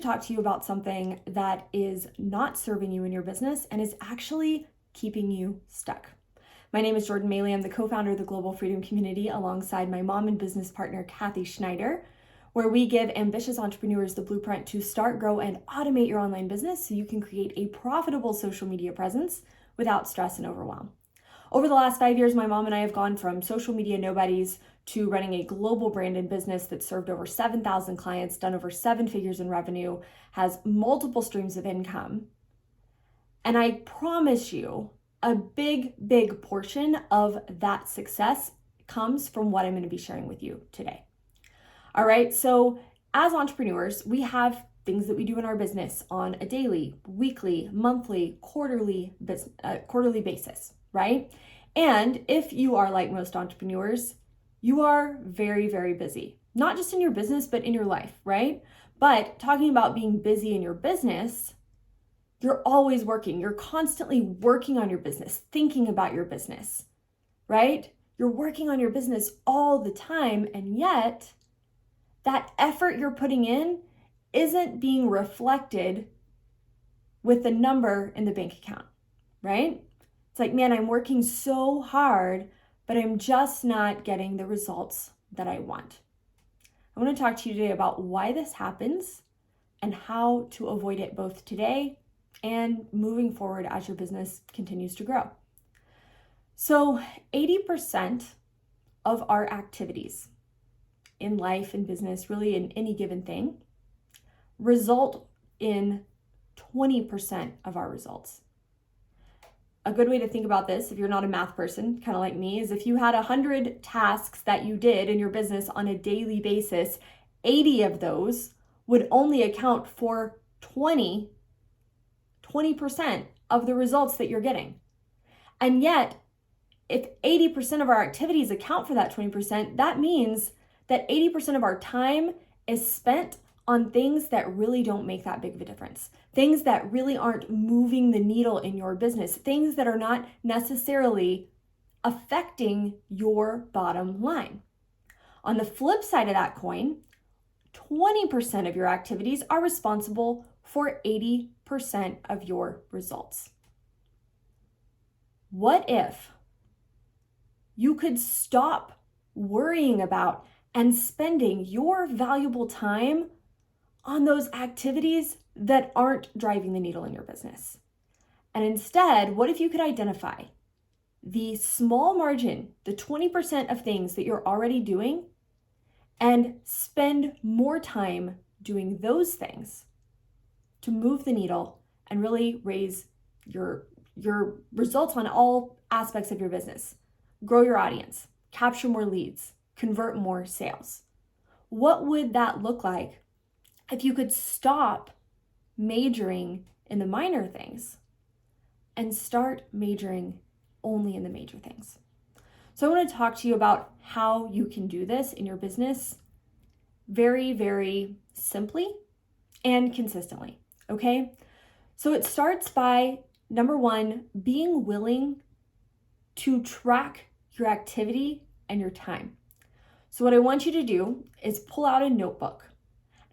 talk to you about something that is not serving you in your business and is actually keeping you stuck. My name is Jordan Maylea. I'm the co-founder of the Global Freedom Community alongside my mom and business partner, Kathy Schneider, where we give ambitious entrepreneurs the blueprint to start, grow, and automate your online business so you can create a profitable social media presence without stress and overwhelm. Over the last 5 years, my mom and I have gone from social media nobodies to running a global branded business that served over 7,000 clients, done over 7 figures in revenue, has multiple streams of income. And I promise you, a big portion of that success comes from what I'm going to be sharing with you today. All right, so as entrepreneurs, we have things that we do in our business on a daily, weekly, monthly, quarterly basis, right? And if you are like most entrepreneurs, you are very busy, not just in your business, but in your life, right? But talking about being busy in your business, you're always working. You're constantly working on your business, thinking about your business, right? You're working on your business all the time, and yet that effort you're putting in isn't being reflected with the number in the bank account, right? It's like, man, I'm working so hard, but I'm just not getting the results that I want. I want to talk to you today about why this happens and how to avoid it both today and moving forward as your business continues to grow. So 80% of our activities in life and business, really in any given thing, result in 20% of our results. A good way to think about this, if you're not a math person, kind of like me, is if you had 100 tasks that you did in your business on a daily basis, 80 of those would only account for 20% of the results that you're getting. And yet, if 80% of our activities account for that 20%, that means that 80% of our time is spent on things that really don't make that big of a difference, things that really aren't moving the needle in your business, things that are not necessarily affecting your bottom line. On the flip side of that coin, 20% of your activities are responsible for 80% of your results. What if you could stop worrying about and spending your valuable time on those activities that aren't driving the needle in your business? And instead, what if you could identify the small margin, the 20% of things that you're already doing, and spend more time doing those things to move the needle and really raise your results on all aspects of your business? Grow your audience, capture more leads, convert more sales. What would that look like if you could stop majoring in the minor things and start majoring only in the major things? So I want to talk to you about how you can do this in your business very simply and consistently, okay? So it starts by, number one, being willing to track your activity and your time. So what I want you to do is pull out a notebook.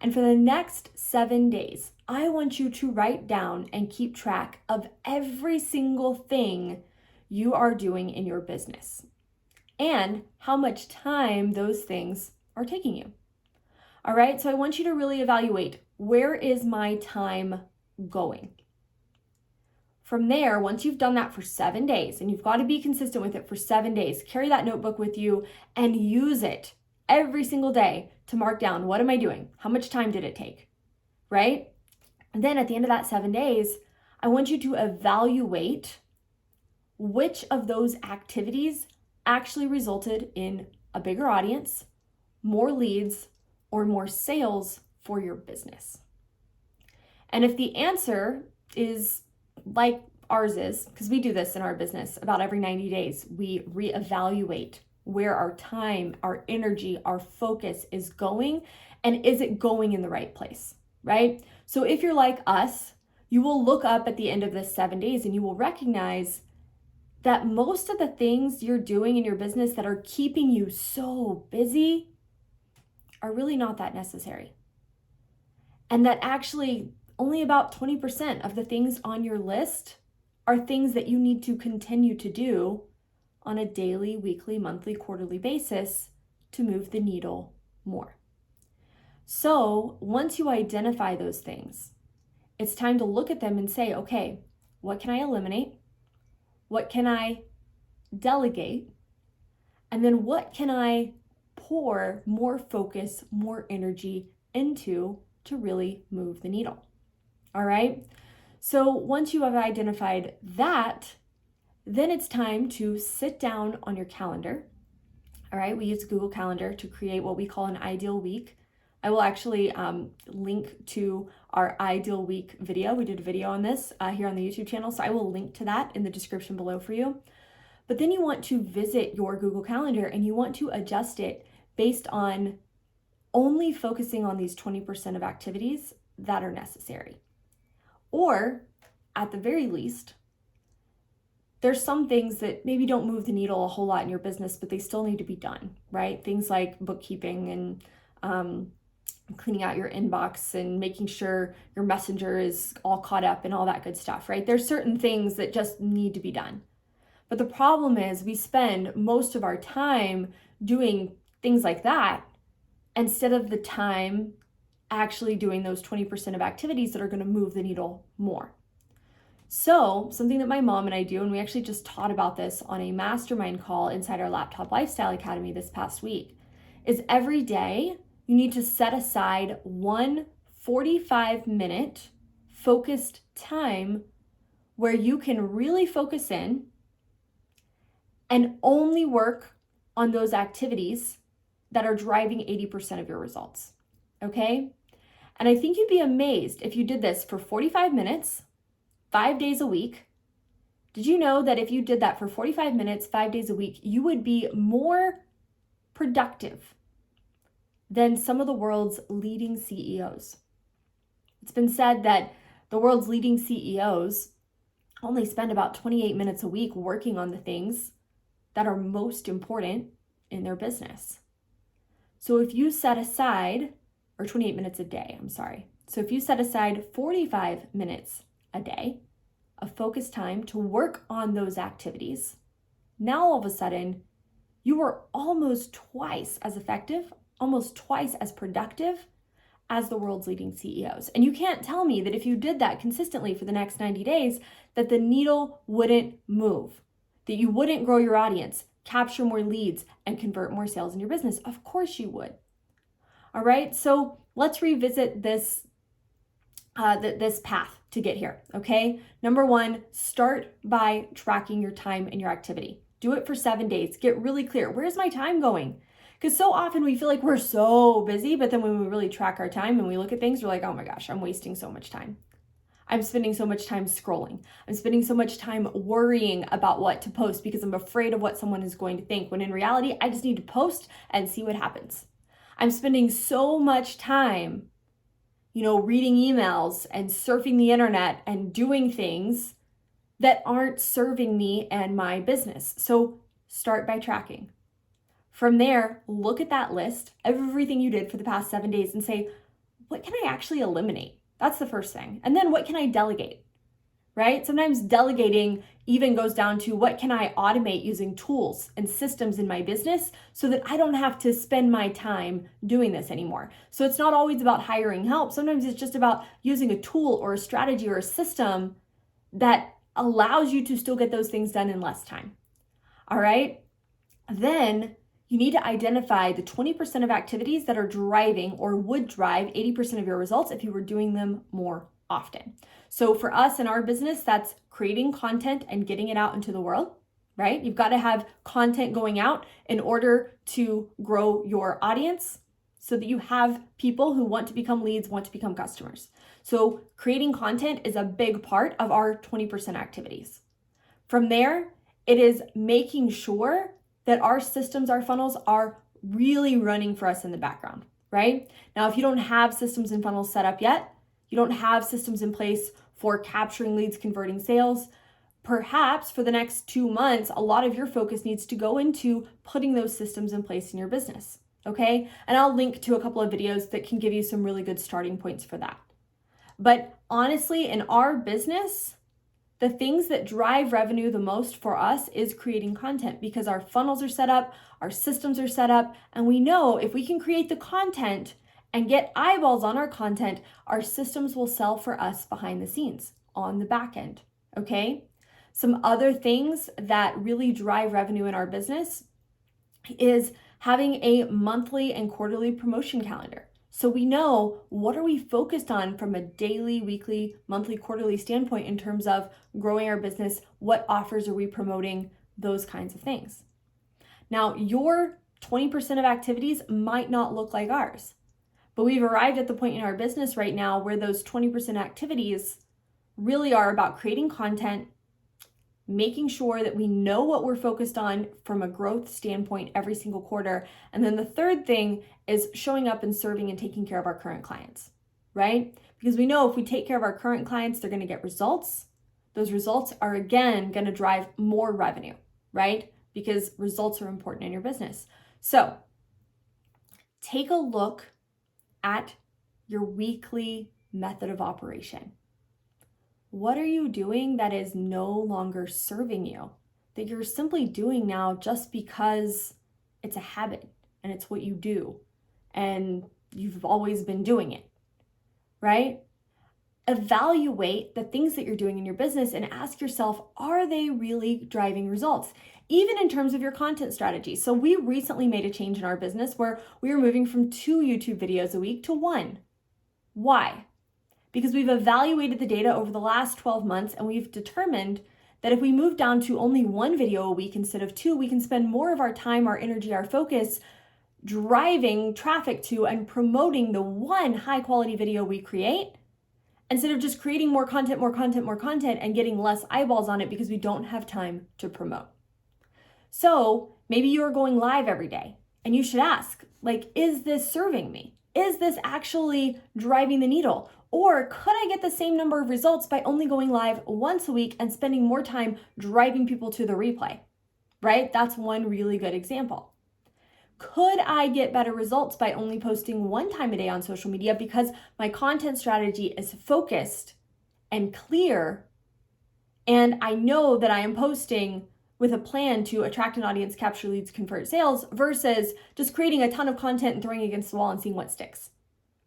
And for the next 7 days, I want you to write down and keep track of every single thing you are doing in your business and how much time those things are taking you. All right, so I want you to really evaluate, where is my time going? From there, once you've done that for 7 days, and you've got to be consistent with it for 7 days, carry that notebook with you and use it every single day to mark down, what am I doing? How much time did it take, right? And then at the end of that 7 days, I want you to evaluate which of those activities actually resulted in a bigger audience, more leads, or more sales for your business. And if the answer is like ours is, because we do this in our business about every 90 days, we reevaluate where our time, our energy, our focus is going, and is it going in the right place, right? So if you're like us, you will look up at the end of this 7 days and you will recognize that most of the things you're doing in your business that are keeping you so busy are really not that necessary. and that actually only about 20% of the things on your list are things that you need to continue to do on a daily, weekly, monthly, quarterly basis to move the needle more. So once you identify those things, it's time to look at them and say, okay, what can I eliminate? What can I delegate? And then what can I pour more focus, more energy into to really move the needle? All right. So once you have identified that, then it's time to sit down on your calendar. All right. We use Google Calendar to create what we call an ideal week. I will actually link to our ideal week video. We did a video on this here on the YouTube channel. So I will link to that in the description below for you. But then you want to visit your Google Calendar and you want to adjust it based on only focusing on these 20% of activities that are necessary. Or at the very least, there's some things that maybe don't move the needle a whole lot in your business, but they still need to be done, right? Things like bookkeeping and cleaning out your inbox and making sure your messenger is all caught up and all that good stuff, right? There's certain things that just need to be done. But the problem is we spend most of our time doing things like that instead of the time actually doing those 20% of activities that are going to move the needle more. So something that my mom and I do, and we actually just taught about this on a mastermind call inside our Laptop Lifestyle Academy this past week, is every day you need to set aside one 45-minute focused time where you can really focus in and only work on those activities that are driving 80% of your results, okay? And I think you'd be amazed if you did this for 45 minutes, 5 days a week. Did you know that if you did that for 45 minutes, 5 days a week, you would be more productive than some of the world's leading CEOs? It's been said that the world's leading CEOs only spend about 28 minutes a week working on the things that are most important in their business. So if you set aside, or 28 minutes a day, So if you set aside 45 minutes a day of focused time to work on those activities, now all of a sudden, you are almost twice as effective, almost twice as productive as the world's leading CEOs. And you can't tell me that if you did that consistently for the next 90 days, that the needle wouldn't move, that you wouldn't grow your audience, capture more leads, and convert more sales in your business. Of course you would. All right, so let's revisit this path to get here, okay? Number one, start by tracking your time and your activity. Do it for 7 days. Get really clear. Where's my time going? Because so often we feel like we're so busy, but then when we really track our time and we look at things, we're like, oh my gosh, I'm wasting so much time. I'm spending so much time scrolling. I'm spending so much time worrying about what to post because I'm afraid of what someone is going to think, when in reality, I just need to post and see what happens. I'm spending so much time, reading emails and surfing the internet and doing things that aren't serving me and my business. So start by tracking. From there, look at that list, everything you did for the past 7 days, and say, what can I actually eliminate? That's the first thing. And then what can I delegate, right? Sometimes delegating even goes down to what can I automate using tools and systems in my business so that I don't have to spend my time doing this anymore. So it's not always about hiring help. Sometimes it's just about using a tool or a strategy or a system that allows you to still get those things done in less time. All right. Then you need to identify the 20% of activities that are driving or would drive 80% of your results if you were doing them more often. So for us in our business, that's creating content and getting it out into the world, right? You've got to have content going out in order to grow your audience so that you have people who want to become leads, want to become customers. So creating content is a big part of our 20% activities. From there, it is making sure that our systems, our funnels are really running for us in the background, right? Now, if you don't have systems and funnels set up yet, you don't have systems in place for capturing leads, converting sales, perhaps for the next 2 months, a lot of your focus needs to go into putting those systems in place in your business. okay? And I'll link to a couple of videos that can give you some really good starting points for that. But honestly, in our business, the things that drive revenue the most for us is creating content, because our funnels are set up, our systems are set up, and we know if we can create the content and get eyeballs on our content, our systems will sell for us behind the scenes on the back end, okay? Some other things that really drive revenue in our business is having a monthly and quarterly promotion calendar. So we know what are we focused on from a daily, weekly, monthly, quarterly standpoint in terms of growing our business, what offers are we promoting, those kinds of things. Now, your 20% of activities might not look like ours, but we've arrived at the point in our business right now where those 20% activities really are about creating content, making sure that we know what we're focused on from a growth standpoint every single quarter. And then the third thing is showing up and serving and taking care of our current clients, right? Because we know if we take care of our current clients, they're going to get results. Those results are, again, going to drive more revenue, right? Because results are important in your business. So take a look at your weekly method of operation. What are you doing that is no longer serving you, that you're simply doing now just because it's a habit and it's what you do and you've always been doing it, right? Evaluate the things that you're doing in your business and ask yourself, are they really driving results? Even in terms of your content strategy. So we recently made a change in our business where we are moving from 2 YouTube videos a week to 1. Why? Because we've evaluated the data over the last 12 months and we've determined that if we move down to only 1 video a week instead of 2, we can spend more of our time, our energy, our focus driving traffic to and promoting the 1 high quality video we create, instead of just creating more content and getting less eyeballs on it because we don't have time to promote. So maybe you're going live every day and you should ask, is this serving me? Is this actually driving the needle? Or could I get the same number of results by only going live once a week and spending more time driving people to the replay, right? That's one really good example. Could I get better results by only posting 1 time a day on social media because my content strategy is focused and clear, and I know that I am posting with a plan to attract an audience, capture leads, convert sales, versus just creating a ton of content and throwing it against the wall and seeing what sticks?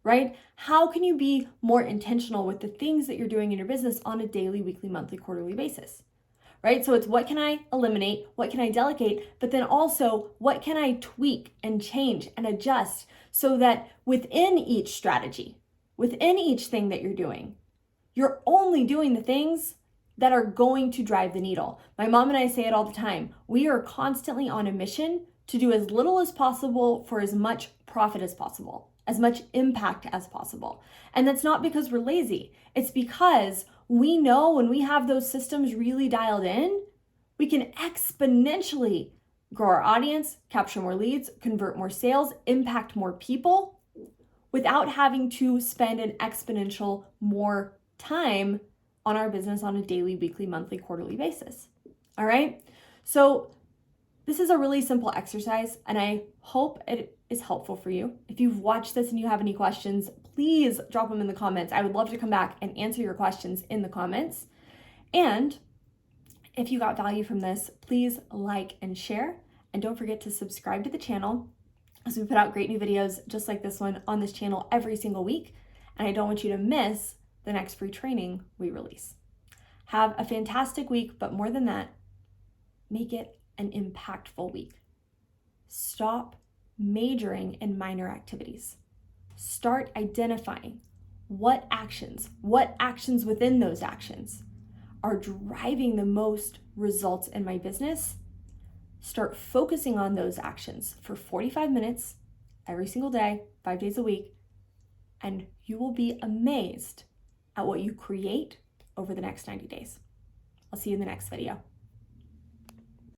Right? How can you be more intentional with the things that you're doing in your business on a daily, weekly, monthly, quarterly basis? Right? So it's what can I eliminate? What can I delegate? But then also, what can I tweak and change and adjust so that within each strategy, within each thing that you're doing, you're only doing the things that are going to drive the needle. My mom and I say it all the time. We are constantly on a mission to do as little as possible for as much profit as possible, as much impact as possible. And that's not because we're lazy. It's because we know when we have those systems really dialed in, we can exponentially grow our audience, capture more leads, convert more sales, impact more people without having to spend an exponential more time on our business on a daily, weekly, monthly, quarterly basis. All right? So this is a really simple exercise, and I hope it is helpful for you. If you've watched this and you have any questions, please drop them in the comments. I would love to come back and answer your questions in the comments. And if you got value from this, please like and share. And don't forget to subscribe to the channel, as we put out great new videos just like this one on this channel every single week. And I don't want you to miss the next free training we release. Have a fantastic week, but more than that, make it an impactful week. Stop majoring in minor activities. Start identifying what actions within those actions are driving the most results in my business. Start focusing on those actions for 45 minutes every single day, 5 days a week, and you will be amazed at what you create over the next 90 days. I'll see you in the next video.